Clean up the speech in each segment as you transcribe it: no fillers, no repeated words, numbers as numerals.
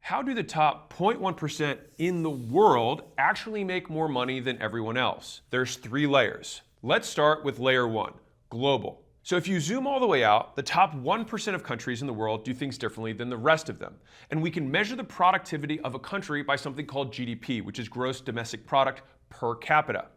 How do the top 0.1% in the world actually make more money than everyone else? There's 3 layers. Let's start with layer 1, global. So if you zoom all the way out, the top 1% of countries in the world do things differently than the rest of them. And we can measure the productivity of a country by something called GDP, which is gross domestic product per capita.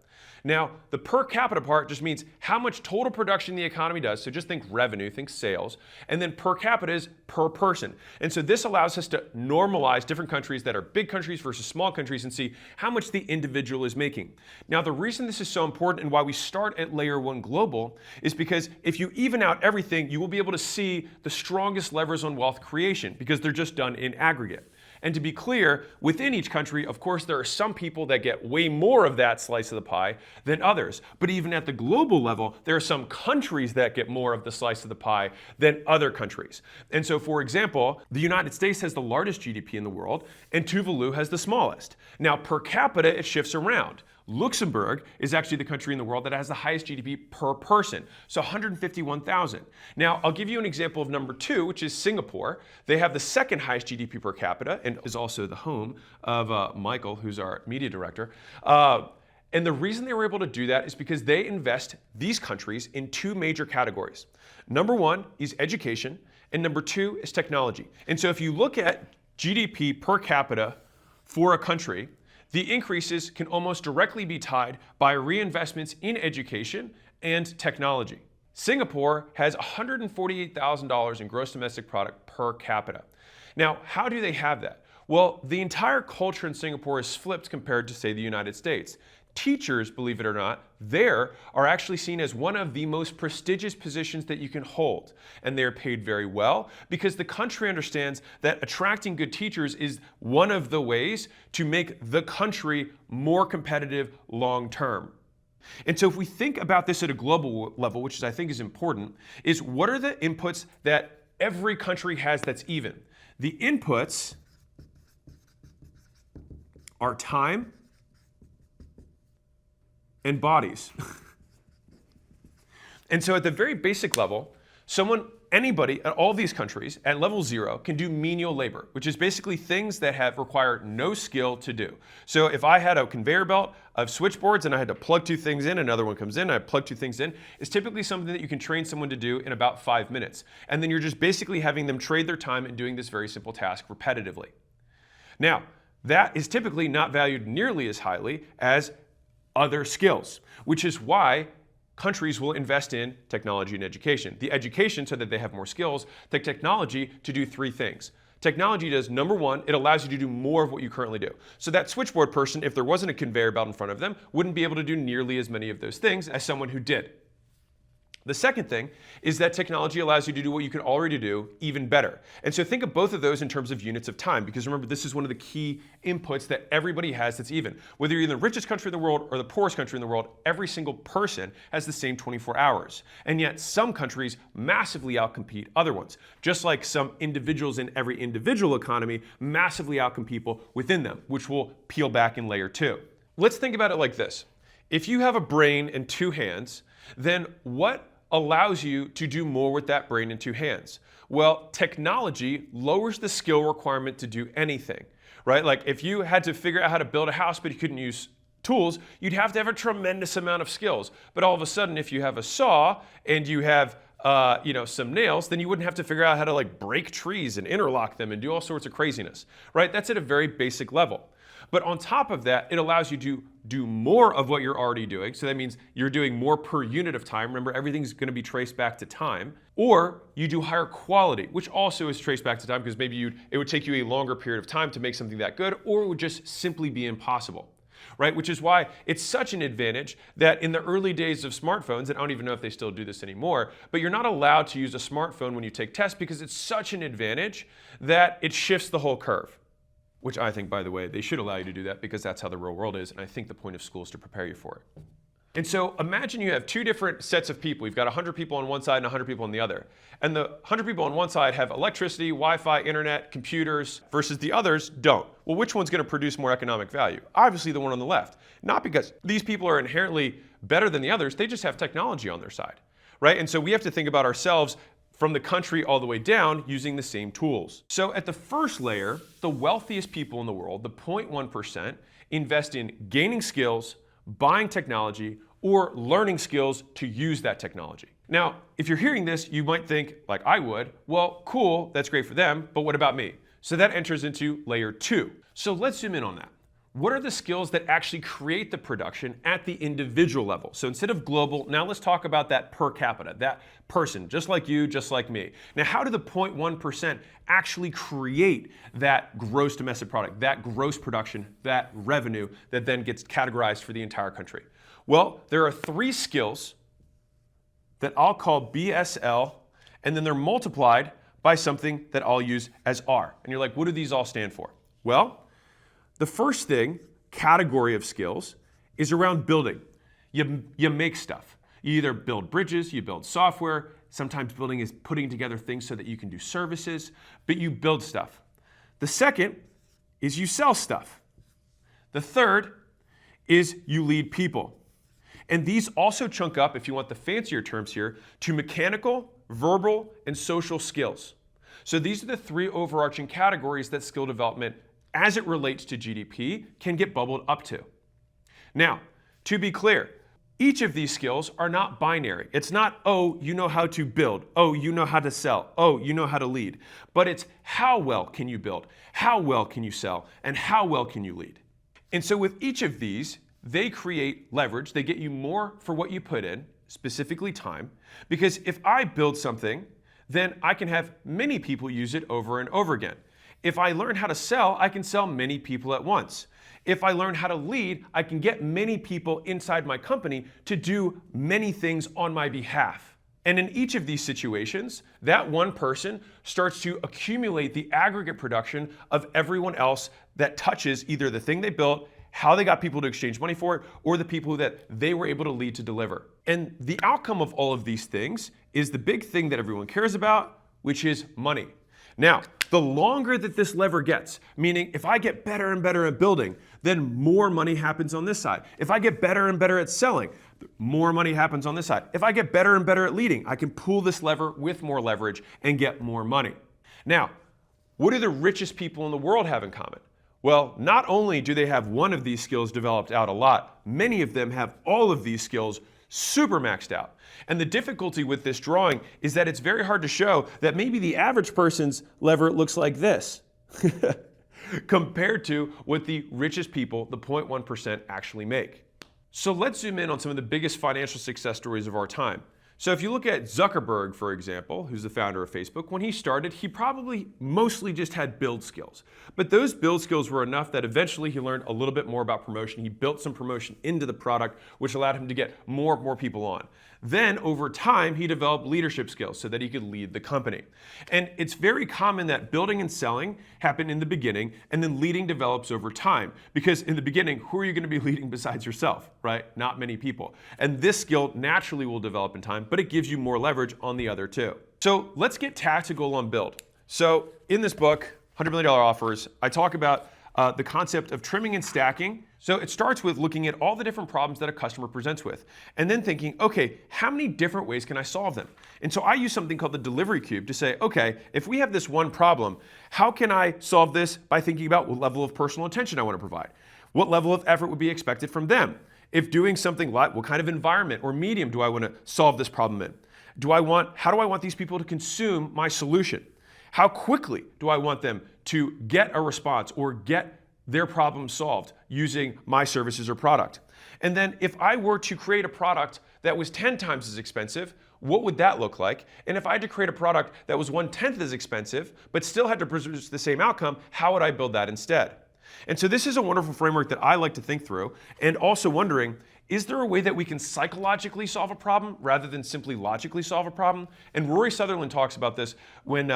Now, the per capita part just means how much total production the economy does. So just think revenue, think sales. And then per capita is per person. And so this allows us to normalize different countries that are big countries versus small countries and see how much the individual is making. Now, the reason this is so important and why we start at layer 1 global is because if you even out everything, you will be able to see the strongest levers on wealth creation because they're just done in aggregate. And to be clear, within each country, of course, there are some people that get way more of that slice of the pie than others. But even at the global level, there are some countries that get more of the slice of the pie than other countries. And so, for example, the United States has the largest GDP in the world, and Tuvalu has the smallest. Now, per capita, it shifts around. Luxembourg is actually the country in the world that has the highest GDP per person, so 151,000. Now, I'll give you an example of number 2, which is Singapore. They have the second highest GDP per capita and is also the home of Michael, who's our media director. And the reason they were able to do that is because they invest these countries in 2 major categories. Number 1 is education, and number 2 is technology. And so if you look at GDP per capita for a country, the increases can almost directly be tied by reinvestments in education and technology. Singapore has $148,000 in gross domestic product per capita. Now, how do they have that? Well, the entire culture in Singapore is flipped compared to, say, the United States. Teachers, believe it or not, there are actually seen as one of the most prestigious positions that you can hold. And they're paid very well because the country understands that attracting good teachers is one of the ways to make the country more competitive long term. And so if we think about this at a global level, which I think is important, is what are the inputs that every country has that's even? The inputs are time and bodies. And so at the very basic level, anybody at all these countries at level 0 can do menial labor, which is basically things that require no skill to do. So if I had a conveyor belt of switchboards and I had to plug 2 things in, another one comes in, I plug 2 things in, it's typically something that you can train someone to do in about 5 minutes. And then you're just basically having them trade their time and doing this very simple task repetitively. Now, that is typically not valued nearly as highly as other skills, which is why countries will invest in technology and education. The education so that they have more skills, the technology to do 3 things. Technology does, number 1, it allows you to do more of what you currently do. So that switchboard person, if there wasn't a conveyor belt in front of them, wouldn't be able to do nearly as many of those things as someone who did. The second thing is that technology allows you to do what you can already do even better. And so think of both of those in terms of units of time, because remember, this is one of the key inputs that everybody has that's even. Whether you're in the richest country in the world or the poorest country in the world, every single person has the same 24 hours. And yet some countries massively outcompete other ones, just like some individuals in every individual economy massively outcompete people within them, which will peel back in layer 2. Let's think about it like this. If you have a brain and 2 hands, then what allows you to do more with that brain and 2 hands? Well, technology lowers the skill requirement to do anything, right? Like if you had to figure out how to build a house but you couldn't use tools, you'd have to have a tremendous amount of skills. But all of a sudden, if you have a saw and you have some nails, then you wouldn't have to figure out how to break trees and interlock them and do all sorts of craziness, right? That's at a very basic level. But on top of that, it allows you to do more of what you're already doing. So that means you're doing more per unit of time. Remember, everything's going to be traced back to time. Or you do higher quality, which also is traced back to time because maybe it would take you a longer period of time to make something that good, or it would just simply be impossible. Right? Which is why it's such an advantage that in the early days of smartphones, and I don't even know if they still do this anymore, but you're not allowed to use a smartphone when you take tests because it's such an advantage that it shifts the whole curve. Which I think, by the way, they should allow you to do that because that's how the real world is, and I think the point of school is to prepare you for it. And so imagine you have 2 different sets of people. You've got 100 people on one side and 100 people on the other. And the 100 people on one side have electricity, Wi-Fi, internet, computers, versus the others don't. Well, which one's going to produce more economic value? Obviously the one on the left. Not because these people are inherently better than the others, they just have technology on their side, right? And so we have to think about ourselves from the country all the way down using the same tools. So at the first layer, the wealthiest people in the world, the 0.1%, invest in gaining skills, buying technology, or learning skills to use that technology. Now, if you're hearing this, you might think, like I would, well, cool, that's great for them, but what about me? So that enters into layer 2. So let's zoom in on that. What are the skills that actually create the production at the individual level? So instead of global, now let's talk about that per capita, that person, just like you, just like me. Now, how do the 0.1% actually create that gross domestic product, that gross production, that revenue that then gets categorized for the entire country? Well, there are 3 skills that I'll call BSL, and then they're multiplied by something that I'll use as R. And you're like, what do these all stand for? Well, the first thing, category of skills, is around building. You make stuff. You either build bridges, you build software. Sometimes building is putting together things so that you can do services, but you build stuff. The second is you sell stuff. The third is you lead people. And these also chunk up, if you want the fancier terms here, to mechanical, verbal, and social skills. So these are the 3 overarching categories that skill development, as it relates to GDP, can get bubbled up to. Now, to be clear, each of these skills are not binary. It's not, oh, you know how to build. Oh, you know how to sell. Oh, you know how to lead. But it's how well can you build? How well can you sell? And how well can you lead? And so with each of these, they create leverage. They get you more for what you put in, specifically time. Because if I build something, then I can have many people use it over and over again. If I learn how to sell, I can sell many people at once. If I learn how to lead, I can get many people inside my company to do many things on my behalf. And in each of these situations, that one person starts to accumulate the aggregate production of everyone else that touches either the thing they built, how they got people to exchange money for it, or the people that they were able to lead to deliver. And the outcome of all of these things is the big thing that everyone cares about, which is money. Now, the longer that this lever gets, meaning if I get better and better at building, then more money happens on this side. If I get better and better at selling, more money happens on this side. If I get better and better at leading, I can pull this lever with more leverage and get more money. Now, what do the richest people in the world have in common? Well, not only do they have one of these skills developed out a lot, many of them have all of these skills super maxed out. And the difficulty with this drawing is that it's very hard to show that maybe the average person's lever looks like this compared to what the richest people, the 0.1%, actually make. So let's zoom in on some of the biggest financial success stories of our time. So if you look at Zuckerberg, for example, who's the founder of Facebook, when he started, he probably mostly just had build skills. But those build skills were enough that eventually he learned a little bit more about promotion. He built some promotion into the product, which allowed him to get more people on. Then over time, he developed leadership skills so that he could lead the company. And it's very common that building and selling happen in the beginning, and then leading develops over time. Because in the beginning, who are you going to be leading besides yourself, right? Not many people. And this skill naturally will develop in time, but it gives you more leverage on the other two. So let's get tactical on build. So in this book, $100 Million Offers, I talk about the concept of trimming and stacking. So it starts with looking at all the different problems that a customer presents with, and then thinking, okay, how many different ways can I solve them? And so I use something called the delivery cube to say, okay, if we have this one problem, how can I solve this by thinking about what level of personal attention I want to provide? What level of effort would be expected from them? If doing something like, what kind of environment or medium do I want to solve this problem in? How do I want these people to consume my solution? How quickly do I want them to get a response or get their problem solved using my services or product? And then if I were to create a product that was 10 times as expensive, what would that look like? And if I had to create a product that was 1/10 as expensive, but still had to produce the same outcome, how would I build that instead? And so this is a wonderful framework that I like to think through, and also wondering, is there a way that we can psychologically solve a problem rather than simply logically solve a problem? And Rory Sutherland talks about this when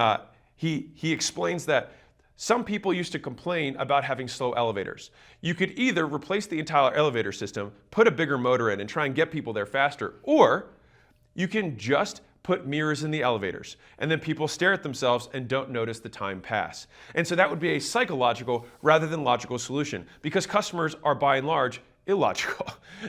he explains that some people used to complain about having slow elevators. You could either replace the entire elevator system, put a bigger motor in, and try and get people there faster, or you can just put mirrors in the elevators, and then people stare at themselves and don't notice the time pass. And so that would be a psychological rather than logical solution, because customers are by and large illogical.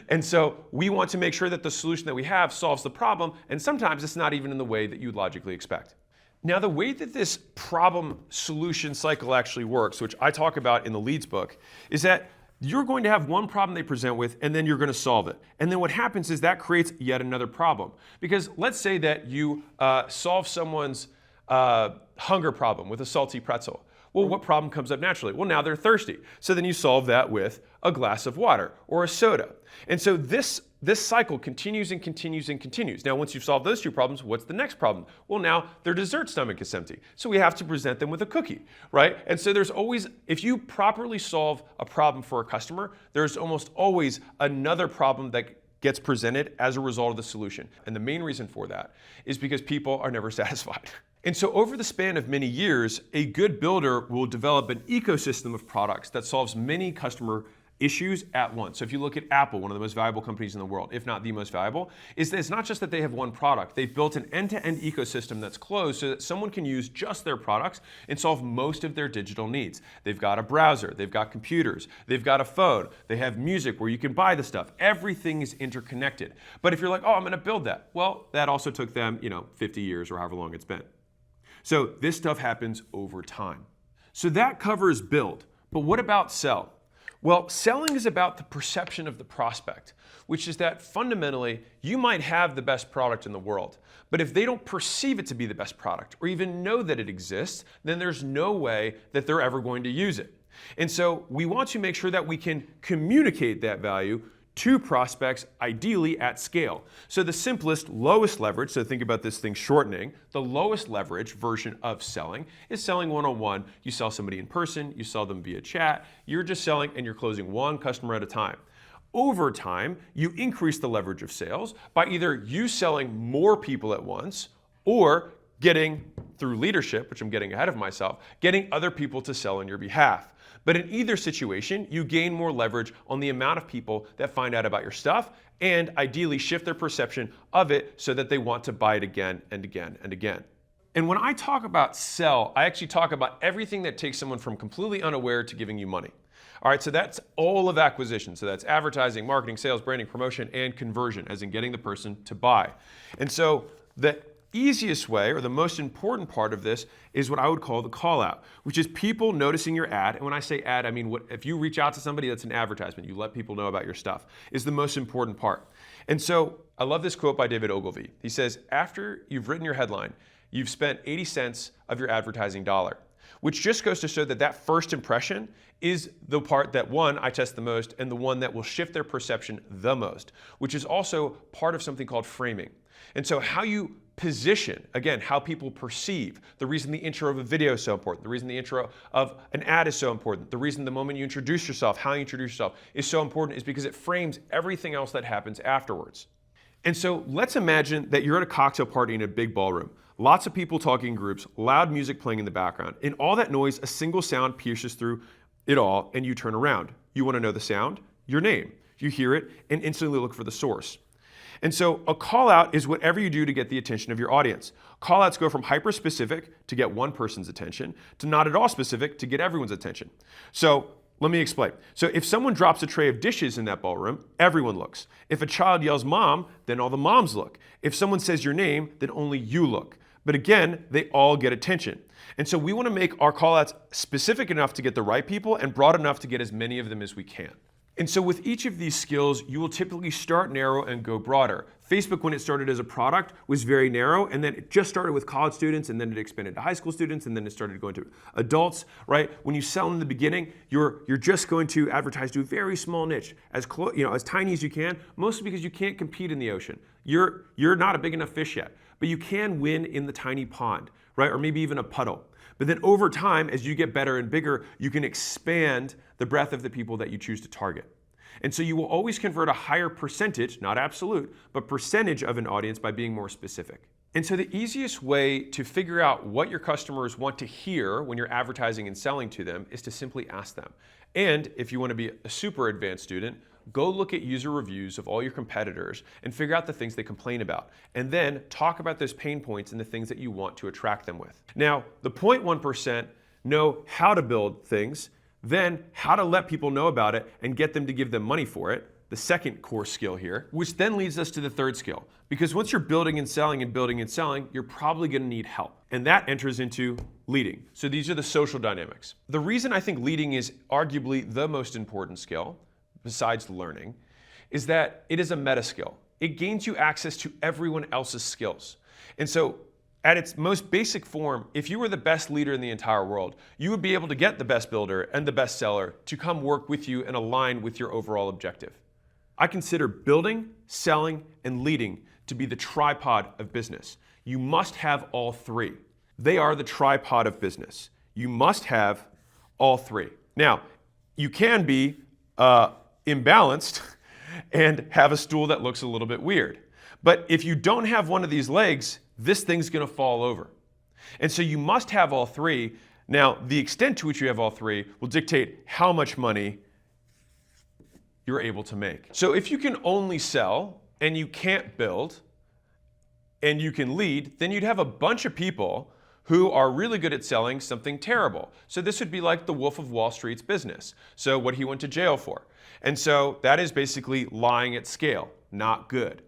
And so we want to make sure that the solution that we have solves the problem, and sometimes it's not even in the way that you'd logically expect. Now, the way that this problem solution cycle actually works, which I talk about in the Leads book, is that you're going to have one problem they present with, and then you're going to solve it. And then what happens is that creates yet another problem. Because let's say that you solve someone's hunger problem with a salty pretzel. Well, what problem comes up naturally? Well, now they're thirsty. So then you solve that with a glass of water or a soda. And so this cycle continues and continues and continues. Now, once you've solved those two problems, what's the next problem? Well, now their dessert stomach is empty. So we have to present them with a cookie, right? And so there's always, if you properly solve a problem for a customer, there's almost always another problem that gets presented as a result of the solution. And the main reason for that is because people are never satisfied. And so over the span of many years, a good builder will develop an ecosystem of products that solves many customer issues at once. So if you look at Apple, one of the most valuable companies in the world, if not the most valuable, is that it's not just that they have one product. They've built an end-to-end ecosystem that's closed so that someone can use just their products and solve most of their digital needs. They've got a browser, they've got computers, they've got a phone, they have music where you can buy the stuff. Everything is interconnected. But if you're like, oh, I'm going to build that, well, that also took them, 50 years or however long it's been. So this stuff happens over time. So that covers build. But what about sell? Well, selling is about the perception of the prospect, which is that fundamentally you might have the best product in the world, but if they don't perceive it to be the best product or even know that it exists, then there's no way that they're ever going to use it. And so we want to make sure that we can communicate that value to prospects, ideally at scale. So the simplest, lowest leverage, so think about this thing shortening, the lowest leverage version of selling is selling one-on-one. You sell somebody in person, you sell them via chat, you're just selling and you're closing one customer at a time. Over time, you increase the leverage of sales by either you selling more people at once or getting, through leadership, which I'm getting ahead of myself, getting other people to sell on your behalf. But in either situation, you gain more leverage on the amount of people that find out about your stuff and ideally shift their perception of it so that they want to buy it again and again and again. And when I talk about sell, I actually talk about everything that takes someone from completely unaware to giving you money. All right, so that's all of acquisition. So that's advertising, marketing, sales, branding, promotion, and conversion, as in getting the person to buy. And so the easiest way, or the most important part of this, is what I would call the call out, which is people noticing your ad. And when I say ad, I mean if you reach out to somebody, that's an advertisement. You let people know about your stuff, is the most important part. And so I love this quote by David Ogilvy. He says, after you've written your headline, you've spent 80 cents of your advertising dollar, which just goes to show that that first impression is the part that, one, I test the most, and the one that will shift their perception the most, which is also part of something called framing. And so how you position, again, how people perceive, the reason the intro of a video is so important, the reason the intro of an ad is so important, the reason the moment you introduce yourself, how you introduce yourself is so important is because it frames everything else that happens afterwards. And so let's imagine that you're at a cocktail party in a big ballroom. Lots of people talking in groups, loud music playing in the background. In all that noise, a single sound pierces through it all, and you turn around. You want to know the sound? Your name. You hear it and instantly look for the source. And so a call out is whatever you do to get the attention of your audience. Call outs go from hyper specific to get one person's attention to not at all specific to get everyone's attention. So let me explain. So if someone drops a tray of dishes in that ballroom, everyone looks. If a child yells mom, then all the moms look. If someone says your name, then only you look. But again, they all get attention. And so we want to make our call outs specific enough to get the right people and broad enough to get as many of them as we can. And so with each of these skills, you will typically start narrow and go broader. Facebook, when it started as a product, was very narrow, and then it just started with college students, and then it expanded to high school students, and then it started going to adults, right? When you sell in the beginning, you're just going to advertise to a very small niche, as tiny as you can, mostly because you can't compete in the ocean. You're not a big enough fish yet, but you can win in the tiny pond, right? Or maybe even a puddle. But then over time, as you get better and bigger, you can expand the breadth of the people that you choose to target. And so you will always convert a higher percentage, not absolute, but percentage of an audience by being more specific. And so the easiest way to figure out what your customers want to hear when you're advertising and selling to them is to simply ask them. And if you want to be a super advanced student, go look at user reviews of all your competitors and figure out the things they complain about. And then talk about those pain points and the things that you want to attract them with. Now, the 0.1% know how to build things, then how to let people know about it and get them to give them money for it. the second core skill here, which then leads us to the third skill. Because once you're building and selling and building and selling, you're probably going to need help. And that enters into leading. So these are the social dynamics. The reason I think leading is arguably the most important skill, besides learning, is that it is a meta skill. It gains you access to everyone else's skills. And so at its most basic form, if you were the best leader in the entire world, you would be able to get the best builder and the best seller to come work with you and align with your overall objective. I consider building, selling, and leading to be the tripod of business. You must have all three. They are the tripod of business. You must have all three. Now, you can be imbalanced and have a stool that looks a little bit weird. But if you don't have one of these legs, this thing's going to fall over. And so you must have all three. Now, the extent to which you have all three will dictate how much money you're able to make. So if you can only sell and you can't build and you can lead, then you'd have a bunch of people who are really good at selling something terrible. So this would be like the Wolf of Wall Street's business. So what he went to jail for. And so that is basically lying at scale, not good.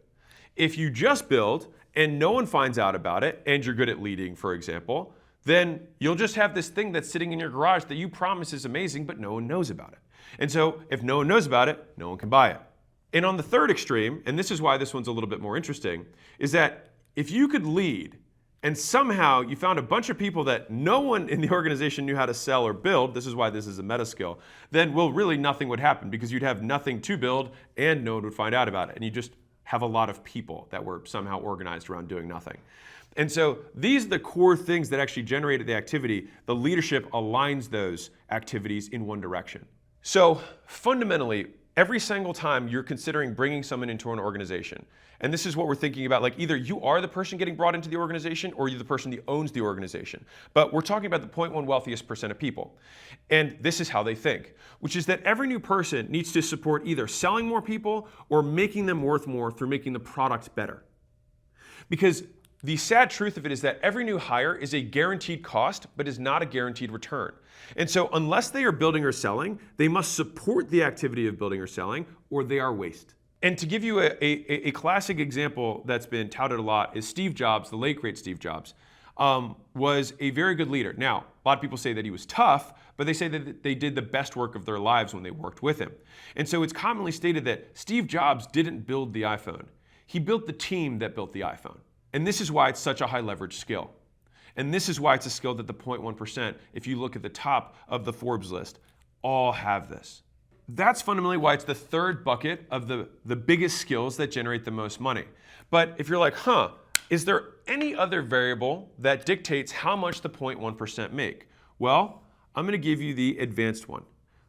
If you just build and no one finds out about it and you're good at leading, for example, then you'll just have this thing that's sitting in your garage that you promise is amazing, but no one knows about it. And so if no one knows about it, no one can buy it. And on the third extreme, and this is why this one's a little bit more interesting, is that if you could lead and somehow you found a bunch of people that no one in the organization knew how to sell or build, this is why this is a meta skill, then really nothing would happen because you'd have nothing to build and no one would find out about it. And you just have a lot of people that were somehow organized around doing nothing. And so these are the core things that actually generated the activity. The leadership aligns those activities in one direction. So fundamentally, every single time you're considering bringing someone into an organization, and this is what we're thinking about, like either you are the person getting brought into the organization or you're the person that owns the organization. But we're talking about the 0.1 wealthiest percent of people. And this is how they think, which is that every new person needs to support either selling more people or making them worth more through making the product better. Because the sad truth of it is that every new hire is a guaranteed cost, but is not a guaranteed return. And so unless they are building or selling, they must support the activity of building or selling, or they are waste. And to give you a classic example that's been touted a lot is Steve Jobs, the late great Steve Jobs, was a very good leader. Now, a lot of people say that he was tough, but they say that they did the best work of their lives when they worked with him. And so it's commonly stated that Steve Jobs didn't build the iPhone. He built the team that built the iPhone. And this is why it's such a high leverage skill. And this is why it's a skill that the 0.1%, if you look at the top of the Forbes list, all have this. That's fundamentally why it's the third bucket of the biggest skills that generate the most money. But if you're like, is there any other variable that dictates how much the 0.1% make? Well, I'm going to give you the advanced one,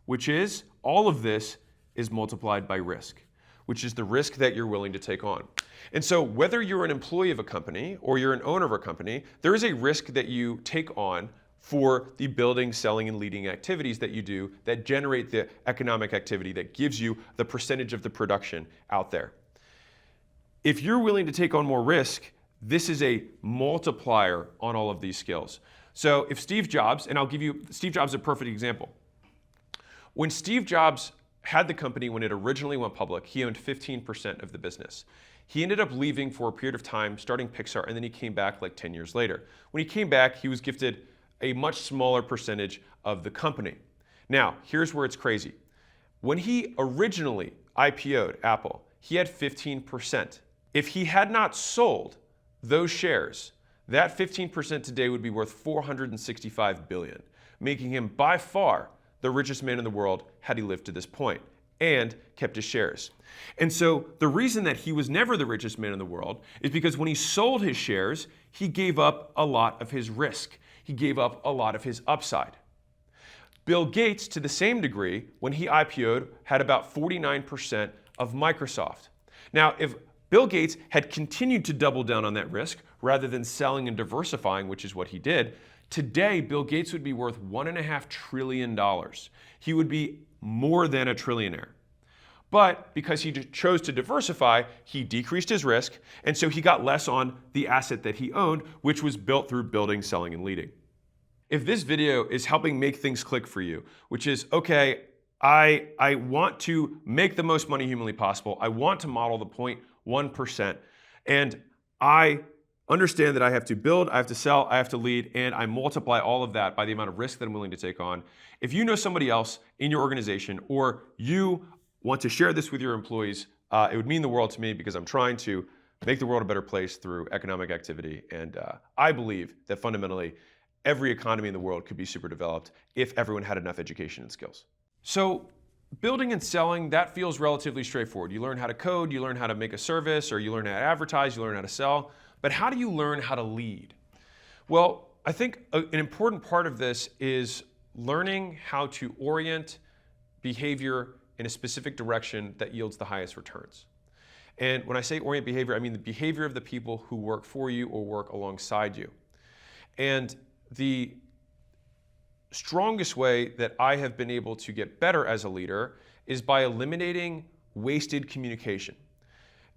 which is all of this is multiplied by risk, which is the risk that you're willing to take on. And so whether you're an employee of a company or you're an owner of a company, there is a risk that you take on for the building, selling, and leading activities that you do that generate the economic activity that gives you the percentage of the production out there. If you're willing to take on more risk, this is a multiplier on all of these skills. So if Steve Jobs, and Steve Jobs is a perfect example. When Steve Jobs had the company when it originally went public, he owned 15% of the business. He ended up leaving for a period of time, starting Pixar, and then he came back like 10 years later. When he came back, he was gifted a much smaller percentage of the company. Now, here's where it's crazy. When he originally IPO'd Apple, he had 15%. If he had not sold those shares, that 15% today would be worth $465 billion, making him by far the richest man in the world had he lived to this point and kept his shares. And so the reason that he was never the richest man in the world is because when he sold his shares, he gave up a lot of his risk. He gave up a lot of his upside. Bill Gates, to the same degree, when he IPO'd, had about 49% of Microsoft. Now, if Bill Gates had continued to double down on that risk rather than selling and diversifying, which is what he did, today Bill Gates would be worth $1.5 trillion. He would be more than a trillionaire. But because he chose to diversify, he decreased his risk, and so he got less on the asset that he owned, which was built through building, selling, and leading. If this video is helping make things click for you, which is, okay, I want to make the most money humanly possible. I want to model the 0.1%. And I understand that I have to build, I have to sell, I have to lead, and I multiply all of that by the amount of risk that I'm willing to take on. If you know somebody else in your organization, or you want to share this with your employees, it would mean the world to me, because I'm trying to make the world a better place through economic activity. And I believe that fundamentally, every economy in the world could be super developed if everyone had enough education and skills. So building and selling, that feels relatively straightforward. You learn how to code, you learn how to make a service, or you learn how to advertise, you learn how to sell. But how do you learn how to lead? Well, I think an important part of this is learning how to orient behavior in a specific direction that yields the highest returns. And when I say orient behavior, I mean the behavior of the people who work for you or work alongside you. And the strongest way that I have been able to get better as a leader is by eliminating wasted communication.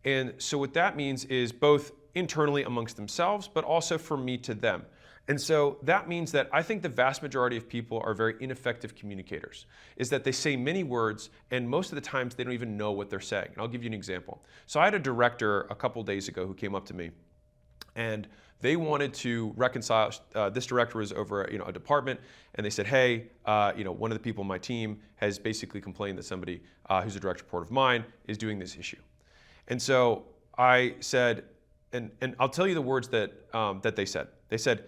And so what that means is both internally amongst themselves, but also from me to them. And so that means that I think the vast majority of people are very ineffective communicators, is that they say many words, and most of the times they don't even know what they're saying. And I'll give you an example. So I had a director a couple days ago who came up to me, and they wanted to reconcile. This director was over a department, and they said, hey, one of the people on my team has basically complained that somebody who's a direct report of mine is doing this issue. And so I said, and I'll tell you the words that they said. They said,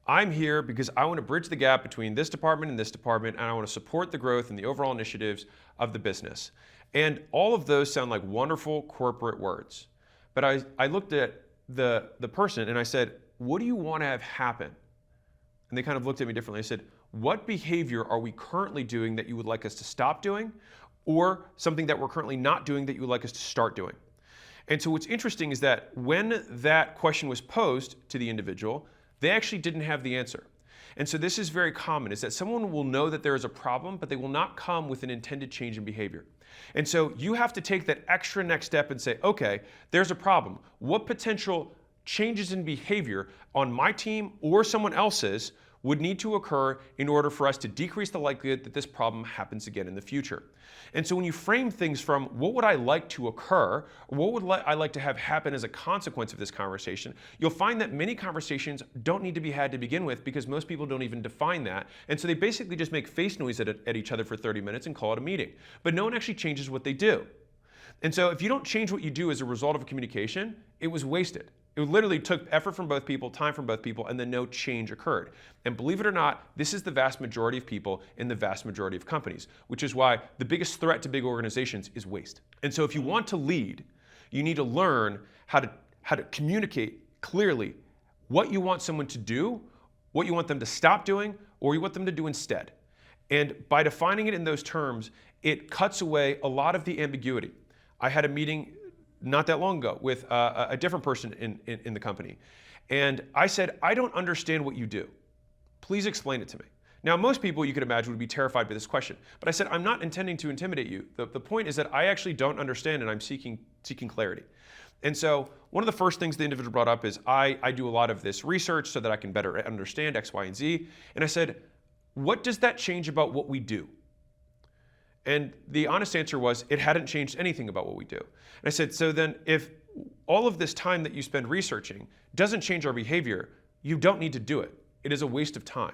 I'm here because I want to bridge the gap between this department and this department, and I want to support the growth and the overall initiatives of the business. And all of those sound like wonderful corporate words. But I looked at the person and I said, what do you want to have happen? And they kind of looked at me differently. I said, what behavior are we currently doing that you would like us to stop doing, or something that we're currently not doing that you would like us to start doing? And so what's interesting is that when that question was posed to the individual, they actually didn't have the answer. And so this is very common, is that someone will know that there is a problem, but they will not come with an intended change in behavior. And so you have to take that extra next step and say, okay, there's a problem. What potential changes in behavior on my team or someone else's would need to occur in order for us to decrease the likelihood that this problem happens again in the future? And so when you frame things from what would I like to occur, or what would I like to have happen as a consequence of this conversation, you'll find that many conversations don't need to be had to begin with, because most people don't even define that. And so they basically just make face noise at each other for 30 minutes and call it a meeting. But no one actually changes what they do. And so if you don't change what you do as a result of a communication, it was wasted. It literally took effort from both people, time from both people, and then no change occurred. And believe it or not, this is the vast majority of people in the vast majority of companies, which is why the biggest threat to big organizations is waste. And so if you want to lead, you need to learn how to communicate clearly what you want someone to do, what you want them to stop doing, or you want them to do instead. And by defining it in those terms, it cuts away a lot of the ambiguity. I had a meeting not that long ago with a different person in the company. And I said, I don't understand what you do. Please explain it to me. Now, most people, you could imagine, would be terrified by this question. But I said, I'm not intending to intimidate you. The point is that I actually don't understand, and I'm seeking clarity. And so one of the first things the individual brought up is, I do a lot of this research so that I can better understand X, Y, and Z. And I said, what does that change about what we do? And the honest answer was, it hadn't changed anything about what we do. And I said, so then if all of this time that you spend researching doesn't change our behavior, you don't need to do it. It is a waste of time.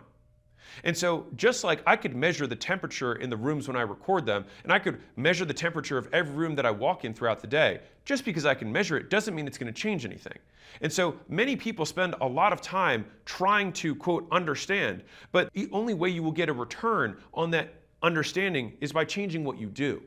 And so just like I could measure the temperature in the rooms when I record them, and I could measure the temperature of every room that I walk in throughout the day, just because I can measure it doesn't mean it's going to change anything. And so many people spend a lot of time trying to, quote, understand, but the only way you will get a return on that understanding is by changing what you do.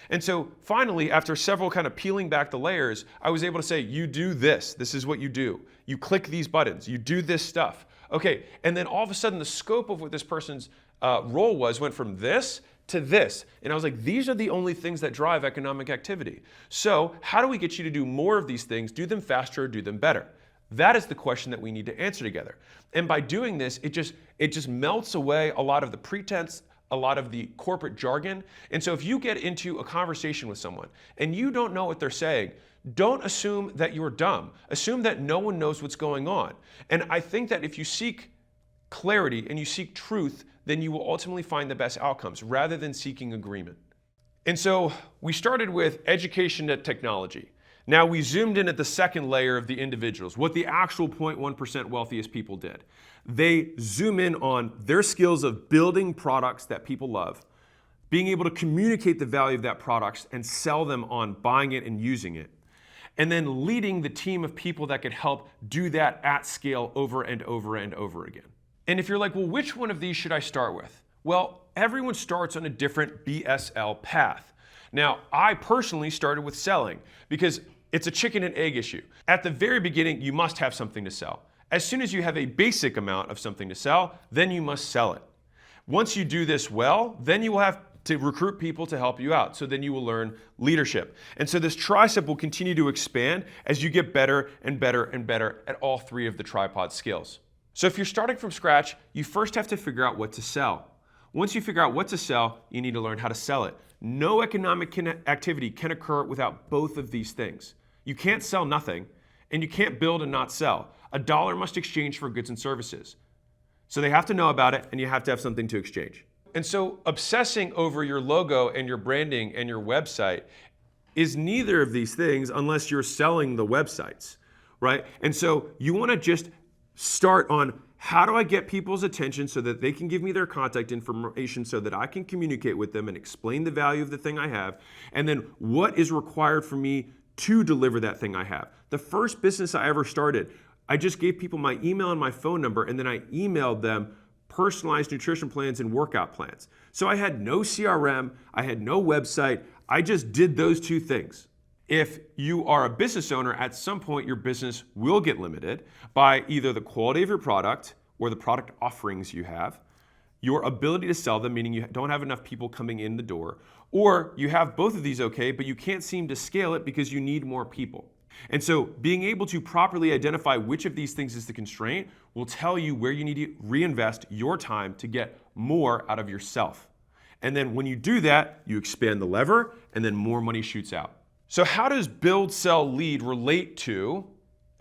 And so finally, after several kind of peeling back the layers, I was able to say, you do this. This is what you do. You click these buttons. You do this stuff. Okay, and then all of a sudden the scope of what this person's role went from this to this. And I was like, these are the only things that drive economic activity. So how do we get you to do more of these things, do them faster, or do them better? That is the question that we need to answer together. And by doing this, it just melts away a lot of the pretense, a lot of the corporate jargon. And so if you get into a conversation with someone and you don't know what they're saying, don't assume that you're dumb. Assume that no one knows what's going on. And I think that if you seek clarity and you seek truth, then you will ultimately find the best outcomes rather than seeking agreement. And so we started with education at technology. Now we zoomed in at the second layer of the individuals, what the actual 0.1% wealthiest people did. They zoom in on their skills of building products that people love, being able to communicate the value of that product and sell them on buying it and using it, and then leading the team of people that could help do that at scale over and over and over again. And if you're like, well, which one of these should I start with? Well, everyone starts on a different BSL path. Now, I personally started with selling because it's a chicken and egg issue. At the very beginning, you must have something to sell. As soon as you have a basic amount of something to sell, then you must sell it. Once you do this well, then you will have to recruit people to help you out. So then you will learn leadership. And so this tricep will continue to expand as you get better and better and better at all three of the tripod skills. So if you're starting from scratch, you first have to figure out what to sell. Once you figure out what to sell, you need to learn how to sell it. No economic activity can occur without both of these things. You can't sell nothing, and you can't build and not sell. A dollar must exchange for goods and services. So they have to know about it, and you have to have something to exchange. And so obsessing over your logo and your branding and your website is neither of these things unless you're selling the websites, right? And so you want to just start on, how do I get people's attention so that they can give me their contact information so that I can communicate with them and explain the value of the thing I have? And then what is required for me to deliver that thing I have? The first business I ever started, I just gave people my email and my phone number, and then I emailed them personalized nutrition plans and workout plans. So I had no CRM, I had no website, I just did those two things. If you are a business owner, at some point your business will get limited by either the quality of your product or the product offerings you have, your ability to sell them, meaning you don't have enough people coming in the door, or you have both of these okay, but you can't seem to scale it because you need more people. And so being able to properly identify which of these things is the constraint will tell you where you need to reinvest your time to get more out of yourself. And then when you do that, you expand the lever and then more money shoots out. So how does build, sell, lead relate to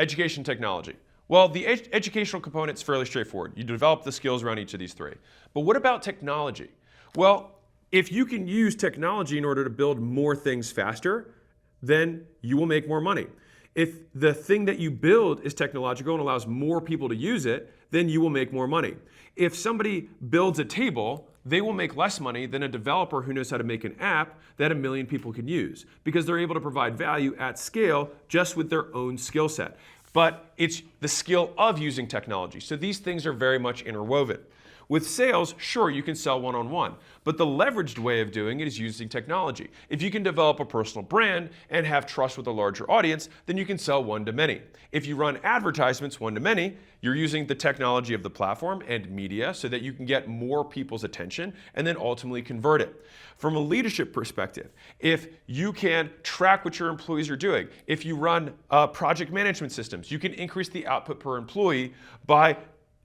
education technology? Well, the educational component is fairly straightforward. You develop the skills around each of these three. But what about technology? Well, if you can use technology in order to build more things faster, then you will make more money. If the thing that you build is technological and allows more people to use it, then you will make more money. If somebody builds a table, they will make less money than a developer who knows how to make an app that 1 million people can use, because they're able to provide value at scale just with their own skill set. But it's the skill of using technology. So these things are very much interwoven. With sales, sure, you can sell one-on-one, but the leveraged way of doing it is using technology. If you can develop a personal brand and have trust with a larger audience, then you can sell one-to-many. If you run advertisements one-to-many, you're using the technology of the platform and media so that you can get more people's attention and then ultimately convert it. From a leadership perspective, if you can track what your employees are doing, if you run project management systems, you can increase the output per employee by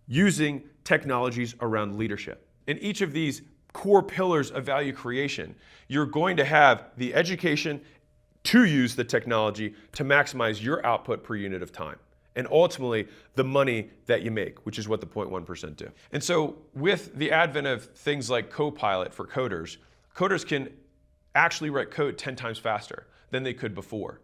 using technologies around leadership. In each of these core pillars of value creation, you're going to have the education to use the technology to maximize your output per unit of time, and ultimately the money that you make, which is what the 0.1% do. And so with the advent of things like Copilot for coders, coders can actually write code 10 times faster than they could before.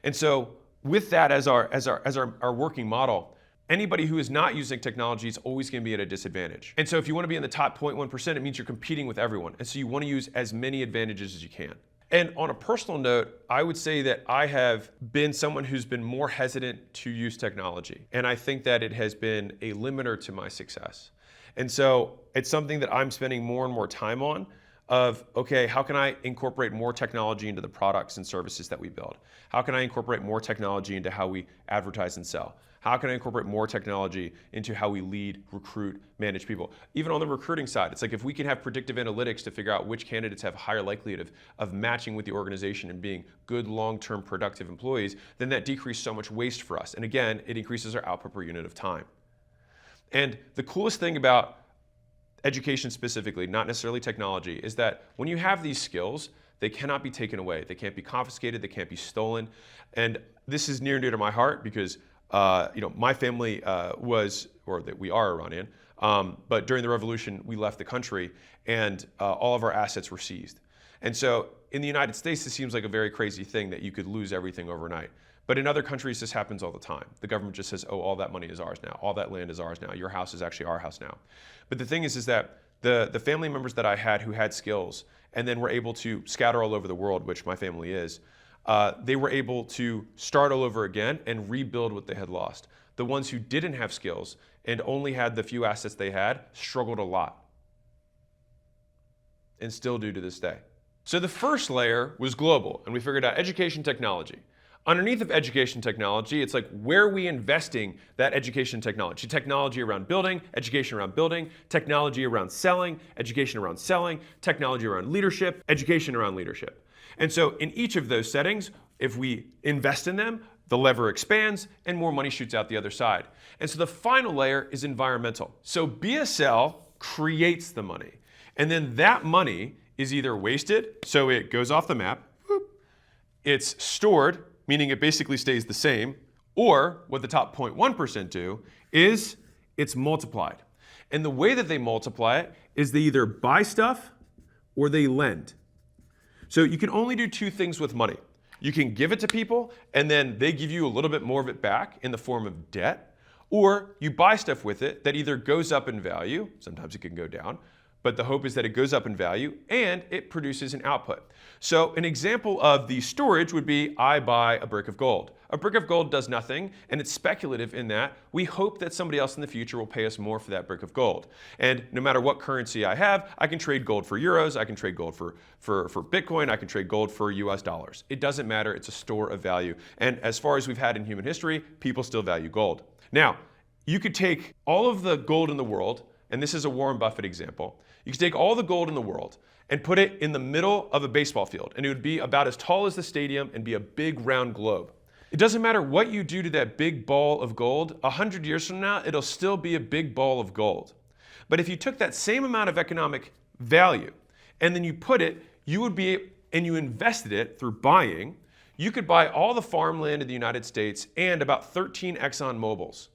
And so with that as our working model, anybody who is not using technology is always going to be at a disadvantage. And so if you want to be in the top 0.1%, it means you're competing with everyone. And so you want to use as many advantages as you can. And on a personal note, I would say that I have been someone who's been more hesitant to use technology. And I think that it has been a limiter to my success. And so it's something that I'm spending more and more time on of, okay, how can I incorporate more technology into the products and services that we build? How can I incorporate more technology into how we advertise and sell? How can I incorporate more technology into how we lead, recruit, manage people? Even on the recruiting side, it's like if we can have predictive analytics to figure out which candidates have higher likelihood of matching with the organization and being good, long-term, productive employees, then that decreases so much waste for us. And again, it increases our output per unit of time. And the coolest thing about education specifically, not necessarily technology, is that when you have these skills, they cannot be taken away. They can't be confiscated, they can't be stolen. And this is near and dear to my heart because My family we are Iranian, but during the revolution, we left the country and all of our assets were seized. And so in the United States, this seems like a very crazy thing that you could lose everything overnight. But in other countries, this happens all the time. The government just says, oh, all that money is ours now. All that land is ours now. Your house is actually our house now. But the thing is that the family members that I had who had skills and then were able to scatter all over the world, which my family is, they were able to start all over again and rebuild what they had lost. The ones who didn't have skills and only had the few assets they had struggled a lot and still do to this day. So the first layer was global, and we figured out education technology. Underneath of education technology, it's like where are we investing that education technology? Technology around building, education around building, technology around selling, education around selling, technology around leadership, education around leadership. And so in each of those settings, if we invest in them, the lever expands and more money shoots out the other side. And so the final layer is environmental. So BSL creates the money, and then that money is either wasted, so it goes off the map, it's stored, meaning it basically stays the same, or what the top 0.1% do is it's multiplied. And the way that they multiply it is they either buy stuff or they lend. So you can only do two things with money. You can give it to people and then they give you a little bit more of it back in the form of debt, or you buy stuff with it that either goes up in value, sometimes it can go down, but the hope is that it goes up in value and it produces an output. So an example of the storage would be I buy a brick of gold. A brick of gold does nothing, and it's speculative in that we hope that somebody else in the future will pay us more for that brick of gold. And no matter what currency I have, I can trade gold for euros, I can trade gold for Bitcoin, I can trade gold for US dollars. It doesn't matter, it's a store of value. And as far as we've had in human history, people still value gold. Now, you could take all of the gold in the world, and this is a Warren Buffett example. You could take all the gold in the world and put it in the middle of a baseball field, and it would be about as tall as the stadium and be a big round globe. It doesn't matter what you do to that big ball of gold, 100 years from now, it'll still be a big ball of gold. But if you took that same amount of economic value and then you put it, you invested it through buying, you could buy all the farmland in the United States and about 13 ExxonMobils.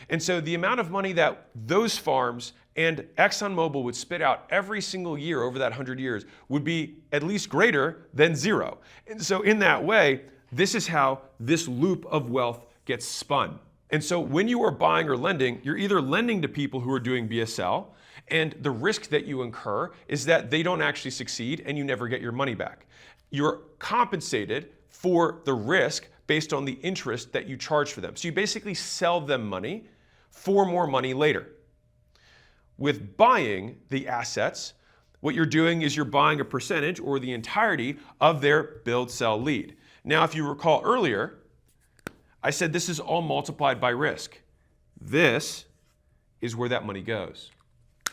And so the amount of money that those farms and ExxonMobil would spit out every single year over that 100 years would be at least greater than zero. And so in that way, this is how this loop of wealth gets spun. And so when you are buying or lending, you're either lending to people who are doing BSL, and the risk that you incur is that they don't actually succeed and you never get your money back. You're compensated for the risk based on the interest that you charge for them. So you basically sell them money for more money later. With buying the assets, what you're doing is you're buying a percentage or the entirety of their build, sell, lead. Now, if you recall earlier, I said this is all multiplied by risk. This is where that money goes.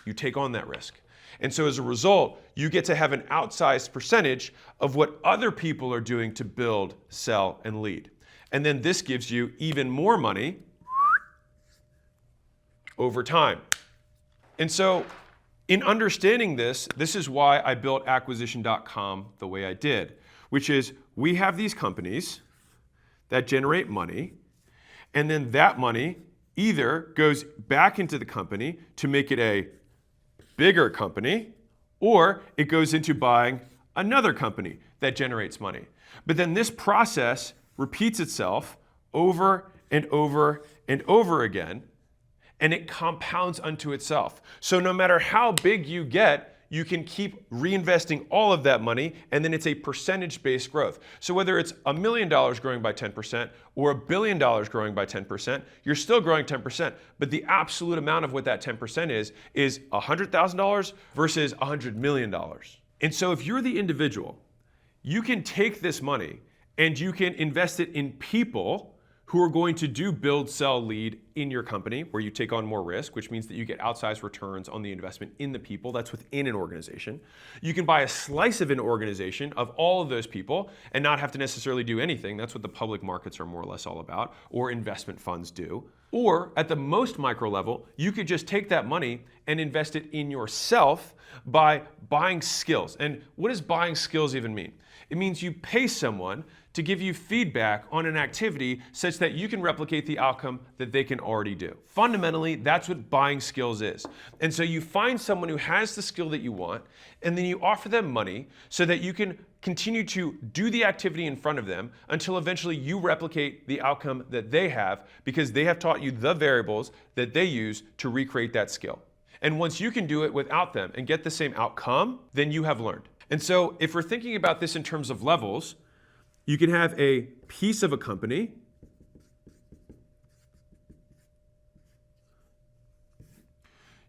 You take on that risk. And so as a result, you get to have an outsized percentage of what other people are doing to build, sell, and lead. And then this gives you even more money over time. And so in understanding this, this is why I built acquisition.com the way I did, which is we have these companies that generate money, and then that money either goes back into the company to make it a bigger company, or it goes into buying another company that generates money. But then this process repeats itself over and over and over again, and it compounds unto itself. So no matter how big you get, you can keep reinvesting all of that money, and then it's a percentage-based growth. So whether it's $1 million growing by 10% or $1 billion growing by 10%, you're still growing 10%, but the absolute amount of what that 10% is $100,000 versus $100 million. And so if you're the individual, you can take this money and you can invest it in people who are going to do build, sell, lead in your company, where you take on more risk, which means that you get outsized returns on the investment in the people that's within an organization. You can buy a slice of an organization of all of those people and not have to necessarily do anything. That's what the public markets are more or less all about, or investment funds do. Or at the most micro level, you could just take that money and invest it in yourself by buying skills. And what does buying skills even mean? It means you pay someone to give you feedback on an activity such that you can replicate the outcome that they can already do. Fundamentally, that's what buying skills is. And so you find someone who has the skill that you want, and then you offer them money so that you can continue to do the activity in front of them until eventually you replicate the outcome that they have because they have taught you the variables that they use to recreate that skill. And once you can do it without them and get the same outcome, then you have learned. And so if we're thinking about this in terms of levels, you can have a piece of a company.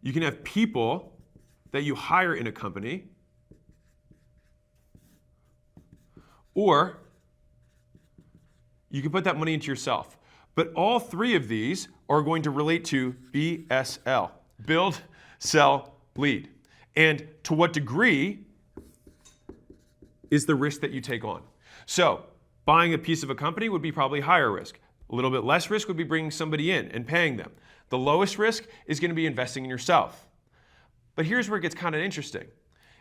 You can have people that you hire in a company. Or you can put that money into yourself. But all three of these are going to relate to BSL, build, sell, lead. And to what degree is the risk that you take on? So buying a piece of a company would be probably higher risk. A little bit less risk would be bringing somebody in and paying them. The lowest risk is going to be investing in yourself. But here's where it gets kind of interesting,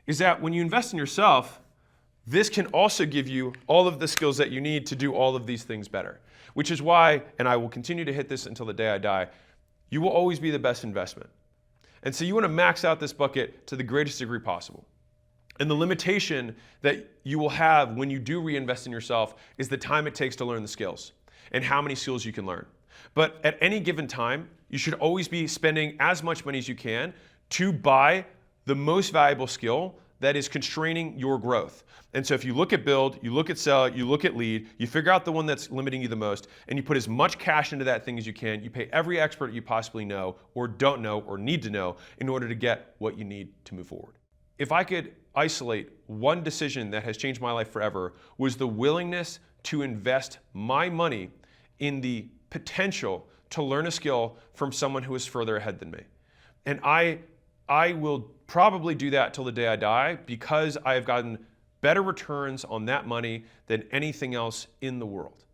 is that when you invest in yourself, this can also give you all of the skills that you need to do all of these things better, which is why, and I will continue to hit this until the day I die, you will always be the best investment. And so you want to max out this bucket to the greatest degree possible. And the limitation that you will have when you do reinvest in yourself is the time it takes to learn the skills and how many skills you can learn. But at any given time, you should always be spending as much money as you can to buy the most valuable skill that is constraining your growth. And so if you look at build, you look at sell, you look at lead, you figure out the one that's limiting you the most, and you put as much cash into that thing as you can. You pay every expert you possibly know or don't know or need to know in order to get what you need to move forward. If I could isolate one decision that has changed my life forever, was the willingness to invest my money in the potential to learn a skill from someone who is further ahead than me. And I will probably do that till the day I die because I have gotten better returns on that money than anything else in the world.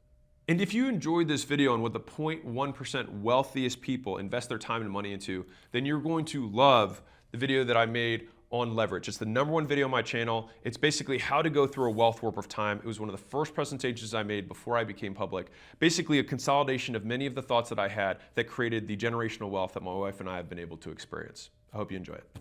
And if you enjoyed this video on what the 0.1% wealthiest people invest their time and money into, then you're going to love the video that I made on leverage. It's the #1 video on my channel. It's basically how to go through a wealth warp of time. It was one of the first presentations I made before I became public. Basically a consolidation of many of the thoughts that I had that created the generational wealth that my wife and I have been able to experience. I hope you enjoy it.